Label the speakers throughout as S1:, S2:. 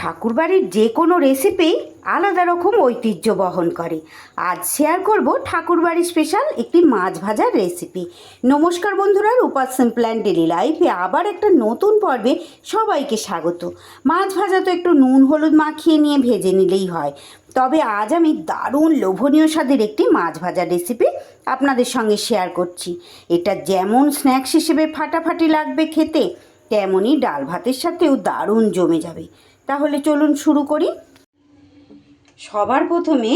S1: ঠাকুরবাড়ির যে কোনো রেসিপি আলাদা রকম ঐতিহ্য বহন করে। আজ শেয়ার করব ঠাকুরবাড়ি স্পেশাল একটি মাছ ভাজার রেসিপি। নমস্কার বন্ধুরা, রূপা সিম্পল অ্যান্ড ডেলি লাইফে আবার একটা নতুন পর্বে সবাইকে স্বাগত। মাছ ভাজা তো একটু নুন হলুদ মাখিয়ে নিয়ে ভেজে নিলেই হয়, তবে আজ আমি দারুণ লোভনীয় স্বাদের একটি মাছ ভাজার রেসিপি আপনাদের সঙ্গে শেয়ার করছি। এটা যেমন স্ন্যাক্স হিসেবে ফাটাফাটি লাগবে খেতে, তেমনই ডাল ভাতের সাথেও দারুণ জমে যাবে। তাহলে চলুন শুরু করি। সবার প্রথমে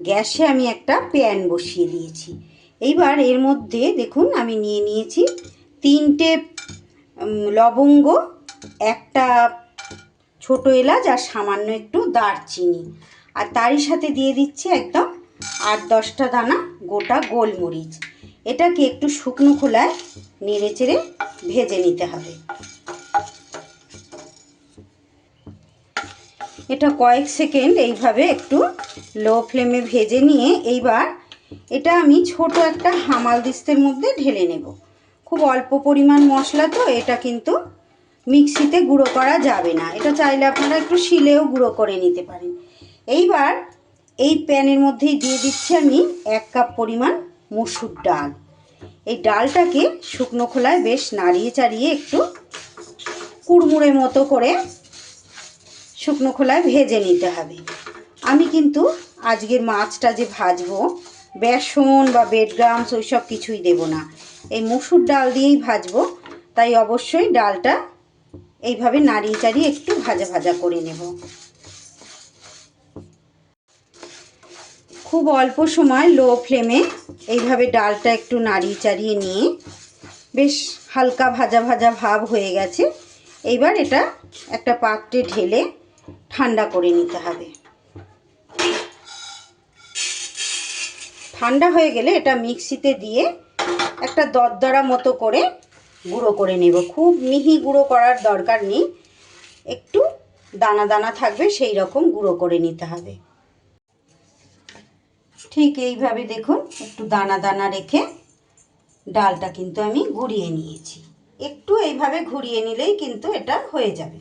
S1: গ্যাসে আমি একটা প্যান বসিয়ে দিয়েছি। এইবার এর মধ্যে দেখুন আমি নিয়ে নিয়েছি 3টে লবঙ্গ, একটা ছোট এলাচ আর সামান্য একটু দারচিনি, আর তারই সাথে দিয়ে দিচ্ছি একদম 8-10টা দানা গোটা গোলমরিচ। এটাকে একটু শুকনো খোলায় নেড়ে চেড়ে ভেজে নিতে হবে। এটা কয়েক সেকেন্ড এইভাবে একটু লো ফ্লেমে ভেজে নিয়ে এইবার এটা আমি ছোট একটা হামালদিস্তের মধ্যে ঢেলে নেব। খুব অল্প পরিমাণ মশলা তো, এটা কিন্তু মিক্সিতে গুঁড়ো করা যাবে না, এটা চাইলে আপনারা একটু শিলেও গুঁড়ো করে নিতে পারেন। এইবার এই প্যানের মধ্যেই দিয়ে দিচ্ছি আমি 1 কাপ পরিমাণ মসুর ডাল। এই ডালটাকে শুকনো খোলায় বেশ নাড়িয়ে চাড়িয়ে একটু কুড়মুড়ে মতো করে শুকনো খোলায় ভেজে নিতে হবে। আমি কিন্তু আজকের মাছটা যে ভাজবো বেসন বা বেডগ্রামস ওই সব কিছুই দেব না, এই মসুর ডাল দিয়েই ভাজবো, তাই অবশ্যই ডালটা এইভাবে নাড়িয়ে চাড়িয়ে একটু ভাজা ভাজা করে নেব। খুব অল্প সময় লো ফ্লেমে এইভাবে ডালটা একটু নাড়িয়ে চাড়িয়ে নিয়ে বেশ হালকা ভাজা ভাজা ভাব হয়ে গেছে। এইবার এটা একটা পাত্রে ঢেলে ঠান্ডা করে নিতে হবে। ঠান্ডা হয়ে গেলে এটা মিক্সিতে দিয়ে একটা দরদরা মতো করে গুঁড়ো করে নেব। খুব মিহি গুঁড়ো করার দরকার নেই, একটু দানা দানা থাকবে সেই রকম গুঁড়ো করে নিতে হবে। ঠিক এইভাবে দেখুন একটু দানা দানা রেখে ডালটা কিন্তু আমি গুঁড়িয়ে নিয়েছি। একটু এইভাবে ঘুরিয়ে নিলেই কিন্তু এটা হয়ে যাবে।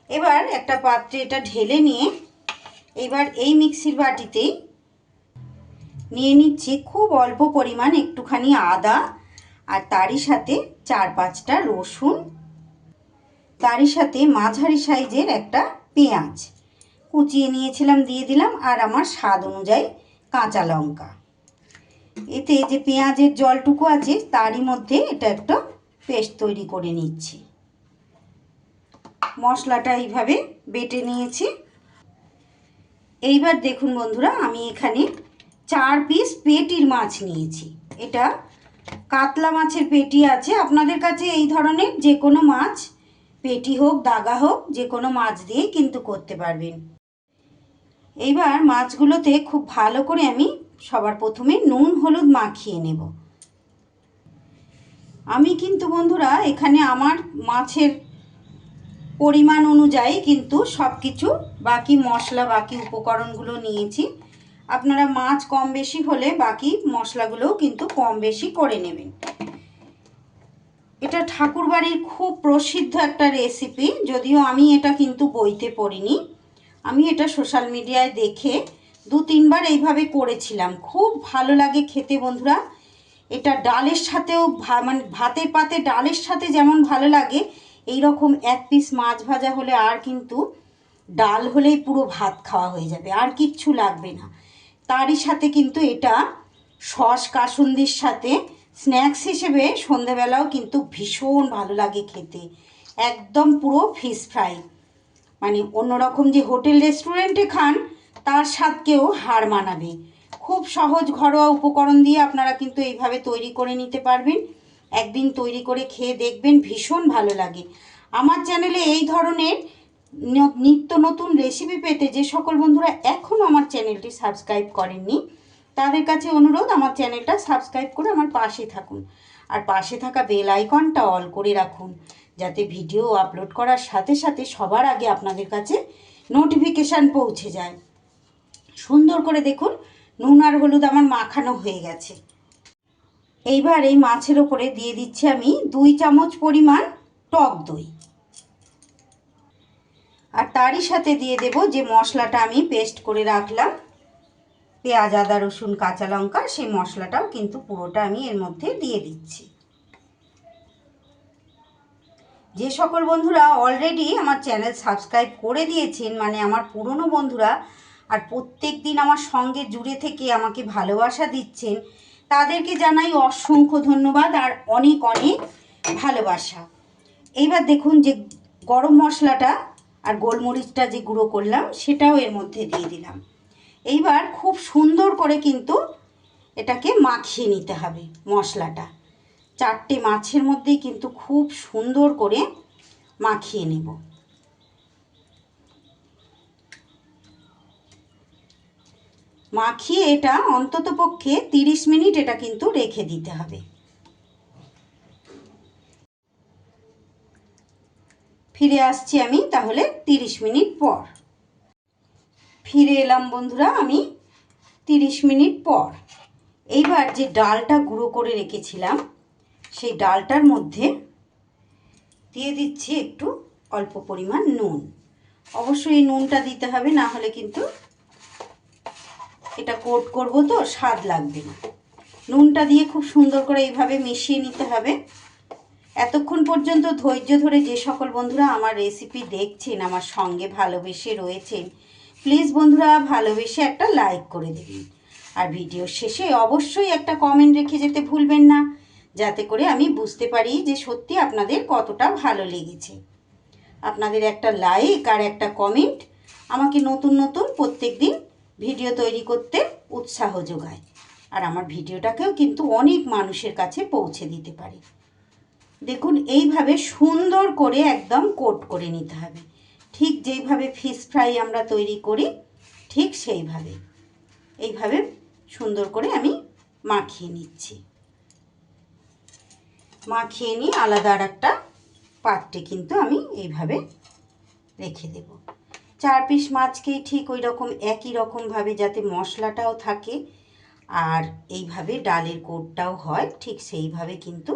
S1: এবার একটা পাত্রে এটা ঢেলে নিয়ে এবার এই মিক্সির বাটিতেই নিয়ে নিচ্ছি খুব অল্প পরিমাণ একটুখানি আদা, আর তারই সাথে 4-5টা রসুন, তারই সাথে মাঝারি সাইজের একটা পেঁয়াজ কুচিয়ে নিয়েছিলাম দিয়ে দিলাম, আর আমার স্বাদ অনুযায়ী কাঁচা লঙ্কা। এতে যে পেঁয়াজের জলটুকু আছে তারই মধ্যে এটা একটা পেস্ট তৈরি করে নিচ্ছি। মশলাটা এইভাবে বেটে নিয়েছি। এইবার দেখুন বন্ধুরা, আমি এখানে 4 পিস পেটির মাছ নিয়েছি। এটা কাতলা মাছের পেটি আছে, আপনাদের কাছে এই ধরনের যে কোনো মাছ, পেটি হোক দাগা হোক, যে কোনো মাছ দিয়ে কিন্তু করতে পারবেন। এইবার মাছগুলোতে খুব ভালো করে আমি সবার প্রথমে নুন হলুদ মাখিয়ে নেব। আমি কিন্তু বন্ধুরা এখানে আমার মাছের পরিমাণ অনুযায়ী কিন্তু সব কিছু বাকি মশলা বাকি উপকরণগুলো নিয়েছি। আপনারা মাছ কম বেশি হলে বাকি মশলাগুলোও কিন্তু কম বেশি করে নেবেন। এটা ঠাকুরবাড়ির খুব প্রসিদ্ধ একটা রেসিপি, যদিও আমি এটা কিন্তু বইতে পড়িনি, আমি এটা সোশ্যাল মিডিয়ায় দেখে 2-3 বার এইভাবে করেছিলাম। খুব ভালো লাগে খেতে বন্ধুরা। এটা ডালের সাথেও মানে ভাতের পাতে ডালের সাথে যেমন ভালো লাগে, এই রকম 1 পিস মাছ ভাজা হলে আর কিন্তু ডাল হলেই পুরো ভাত খাওয়া হয়ে যাবে, আর কিচ্ছু লাগবে না। তারই সাথে কিন্তু এটা সস কাসুন্দির সাথে স্ন্যাক্স হিসেবে সন্ধেবেলাও কিন্তু ভীষণ ভালো লাগে খেতে। একদম পুরো ফিশ ফ্রাই, মানে অন্যরকম যে হোটেল রেস্টুরেন্টে খান তার স্বাদকেও হার মানাবে। খুব সহজ ঘরোয়া উপকরণ দিয়ে আপনারা কিন্তু এইভাবে তৈরি করে নিতে পারবেন। একদিন তৈরি করে খেয়ে দেখবেন, ভীষণ ভালো লাগে। আমার চ্যানেলে এই ধরনের নিত্য নতুন রেসিপি পেতে যে সকল বন্ধুরা এখনও আমার চ্যানেলটি সাবস্ক্রাইব করেননি তাদের কাছে অনুরোধ, আমার চ্যানেলটা সাবস্ক্রাইব করে আমার পাশে থাকুন, আর পাশে থাকা বেল আইকনটা অল করে রাখুন, যাতে ভিডিও আপলোড করার সাথে সাথে সবার আগে আপনাদের কাছে নোটিফিকেশান পৌঁছে যায়। সুন্দর করে দেখুন নুন আর হলুদ আমার মাখানো হয়ে গেছে। এইবার এই মাছের ওপরে দিয়ে দিচ্ছি আমি 2 চামচ পরিমাণ টক দই, আর তারই সাথে দিয়ে দেব যে মশলাটা আমি পেস্ট করে রাখলাম, পেঁয়াজ, আদা, রসুন, কাঁচা লঙ্কা, সেই মশলাটাও কিন্তু পুরোটা আমি এর মধ্যে দিয়ে দিচ্ছি। যে সকল বন্ধুরা অলরেডি আমার চ্যানেল সাবস্ক্রাইব করে দিয়েছেন, মানে আমার পুরনো বন্ধুরা, আর প্রত্যেক দিন আমার সঙ্গে জুড়ে থেকে আমাকে ভালোবাসা দিচ্ছেন, তাদেরকে জানাই অসংখ্য ধন্যবাদ আর অনেক অনেক ভালোবাসা। এইবার দেখুন যে গরম মশলাটা আর গোলমরিচটা যে গুঁড়ো করলাম সেটাও এর মধ্যে দিয়ে দিলাম। এইবার খুব সুন্দর করে কিন্তু এটাকে মাখিয়ে নিতে হবে। মশলাটা 4টে মাছের মধ্যেই কিন্তু খুব সুন্দর করে মাখিয়ে নেব। মাখিয়ে এটা অন্ততপক্ষে 30 মিনিট এটা কিন্তু রেখে দিতে হবে। ফিরে আসছি আমি তাহলে 30 মিনিট পর। ফিরে এলাম বন্ধুরা আমি 30 মিনিট পর। এইবার যে ডালটা গুঁড়ো করে রেখেছিলাম সেই ডালটার মধ্যে দিয়ে দিচ্ছি একটু অল্প পরিমাণ নুন। অবশ্যই এই নুনটা দিতে হবে, না হলে কিন্তু এটা কোট করব তো স্বাদ লাগবে না। নুনটা দিয়ে খুব সুন্দর করে এইভাবে মিশিয়ে নিতে হবে। এতক্ষণ পর্যন্ত ধৈর্য ধরে যে সকল বন্ধুরা আমার রেসিপি দেখছেন, আমার সঙ্গে ভালোবেসে রয়েছেন, প্লিজ বন্ধুরা ভালোবেসে একটা লাইক করে দেবেন। আর ভিডিও শেষে অবশ্যই একটা কমেন্ট রেখে যেতে ভুলবেন না, যাতে করে আমি বুঝতে পারি যে সত্যি আপনাদের কতটা ভালো লেগেছে। আপনাদের একটা লাইক আর একটা কমেন্ট আমাকে নতুন নতুন প্রত্যেক দিন ভিডিও তৈরি করতে উৎসাহ যোগায়, আর আমার ভিডিওটাকেও কিন্তু অনেক মানুষের কাছে পৌঁছে দিতে পারে। দেখুন এইভাবে সুন্দর করে একদম কোট করে নিতে হবে, ঠিক যেইভাবে ফিশ ফ্রাই আমরা তৈরি করি ঠিক সেইভাবে। এইভাবে সুন্দর করে আমি মাখিয়ে নিচ্ছি। মাখিয়ে নিয়ে আলাদা আর একটা পাত্রে কিন্তু আমি এইভাবে রেখে দেব। 4 পিস মাছকেই ঠিক ওই রকম একই রকমভাবে যাতে মশলাটাও থাকে আর এইভাবে ডালের কোটটাও হয়, ঠিক সেইভাবে কিন্তু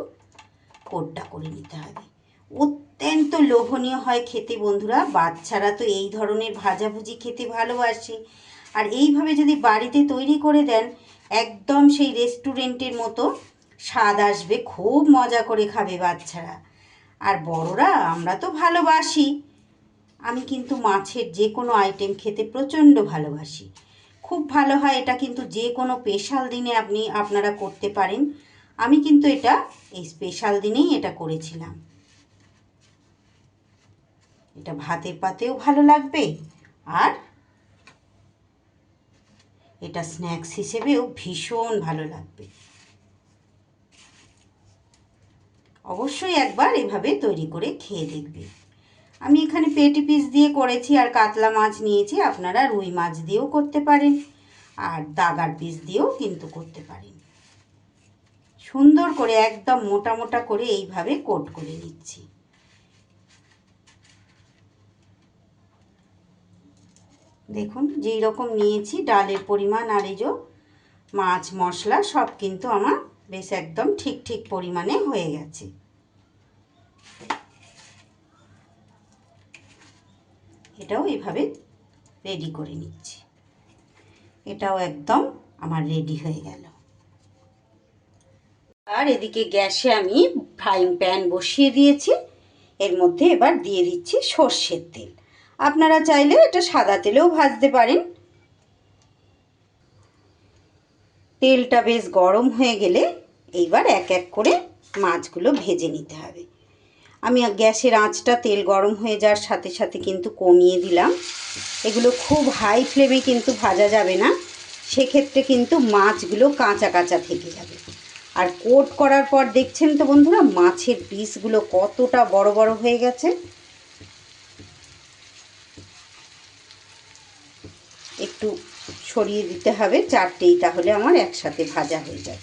S1: কোটটা করে নিতে হবে। অত্যন্ত লোভনীয় হয় খেতে বন্ধুরা। বাচ্চারা তো এই ধরনের ভাজাভুজি খেতে ভালোবাসে, আর এইভাবে যদি বাড়িতে তৈরি করে দেন একদম সেই রেস্টুরেন্টের মতো স্বাদ আসবে। খুব মজা করে খাবে বাচ্চারা, আর বড়রা আমরা তো ভালোবাসি। আমি কিন্তু মাছের যে কোনো আইটেম খেতে প্রচণ্ড ভালোবাসি। খুব ভালো হয় এটা, কিন্তু যে কোনো স্পেশাল দিনে আপনারা করতে পারেন। আমি কিন্তু এটা এই স্পেশাল দিনেই এটা করেছিলাম। এটা ভাতের পাতেও ভালো লাগবে, আর এটা স্ন্যাক্স হিসেবেও ভীষণ ভালো লাগবে। অবশ্যই একবার এভাবে তৈরি করে খেয়ে দেখবে। আমি এখানে পেটি পিস দিয়ে করেছি আর কাতলা মাছ নিয়েছি, আপনারা রুই মাছ দিয়েও করতে পারেন আর দাগার পিস দিয়েও কিন্তু করতে পারেন। সুন্দর করে একদম মোটা মোটা করে এইভাবে কোট করে নিচ্ছি। দেখুন যেই রকম নিয়েছি ডালের পরিমাণ আর এই যে মাছ মশলা সব কিন্তু আমার বেশ একদম ঠিক ঠিক পরিমাণে হয়ে গেছে। এটাও এইভাবে রেডি করে নিচ্ছি। এটাও একদম আমার রেডি হয়ে গেল। আর এদিকে গ্যাসে আমি ফ্রাইং প্যান বসিয়ে দিয়েছি। এর মধ্যে এবার দিয়ে দিচ্ছি সর্ষের তেল। আপনারা চাইলে এটা সাদা তেলেও ভাজতে পারেন। তেলটা বেশ গরম হয়ে গেলে এইবার এক এক করে মাছগুলো ভেজে নিতে হবে। আমি গ্যাসের আঁচটা তেল গরম হয়ে যাওয়ার সাথে সাথে কিন্তু কমিয়ে দিলাম। এগুলো খুব হাই ফ্লেমে কিন্তু ভাজা যাবে না, সেক্ষেত্রে কিন্তু মাছগুলো কাঁচা কাঁচা থেকে যাবে। আর কোট করার পর দেখছেন তো বন্ধুরা মাছের পিসগুলো কতটা বড় বড় হয়ে গেছে। একটু সরিয়ে দিতে হবে 4টেই, তাহলে আমার একসাথে ভাজা হয়ে যায়।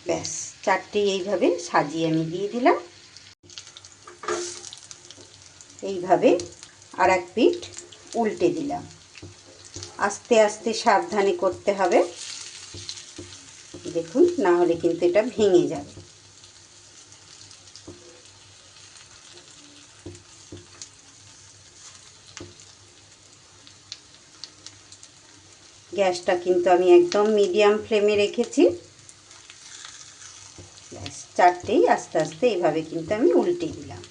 S1: ব্যাস 4টেই এইভাবে সাজিয়ে আমি দিয়ে দিলাম। এইভাবে আর এক পিঠ উল্টে দিলাম। আস্তে আস্তে সাবধানে করতে হবে। দেখুন, না হলে কিন্তু এটা ভেঙে যাবে। গ্যাসটা কিন্তু আমি একদম মিডিয়াম ফ্লেমে রেখেছি। ব্যাস, চারটেই আস্তে আস্তে এইভাবে কিন্তু আমি উল্টে দিলাম।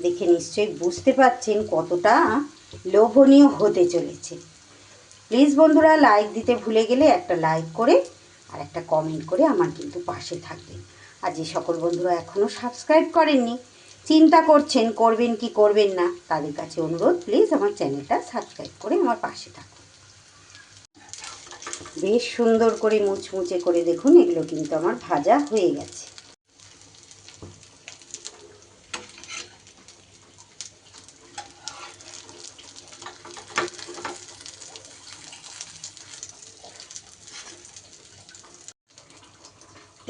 S1: দেখে নিশ্চয়ই বুঝতে পারছেন কতটা লোভনীয় হতে চলেছে। প্লিজ বন্ধুরা, লাইক দিতে ভুলে গেলে একটা লাইক করে আর একটা কমেন্ট করে আমার কিন্তু পাশে থাকবেন। আর যে সকল বন্ধুরা এখনও সাবস্ক্রাইব করেননি, চিন্তা করছেন করবেন কি করবেন না, তাদের কাছে অনুরোধ, প্লিজ আমার চ্যানেলটা সাবস্ক্রাইব করে আমার পাশে থাকুন। বেশ সুন্দর করে মুচমুচে করে দেখুন এগুলো কিন্তু আমার ভাজা হয়ে গেছে।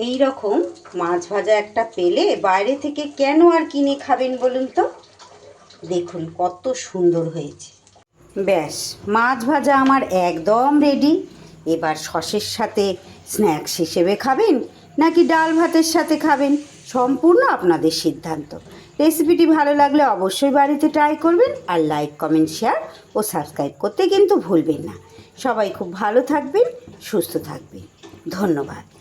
S1: এই রকম মাছ ভাজা একটা পেলে বাইরে থেকে কেন আর কিনে খাবেন বলুন তো? দেখুন কত সুন্দর হয়েছে। ব্যাস, মাছ ভাজা আমার একদম রেডি। এবার সসের সাথে স্ন্যাক্স হিসেবে খাবেন নাকি ডাল ভাতের সাথে খাবেন, সম্পূর্ণ আপনাদের সিদ্ধান্ত। রেসিপিটি ভালো লাগলে অবশ্যই বাড়িতে ট্রাই করবেন, আর লাইক, কমেন্ট, শেয়ার ও সাবস্ক্রাইব করতে কিন্তু ভুলবেন না। সবাই খুব ভালো থাকবেন, সুস্থ থাকবেন। ধন্যবাদ।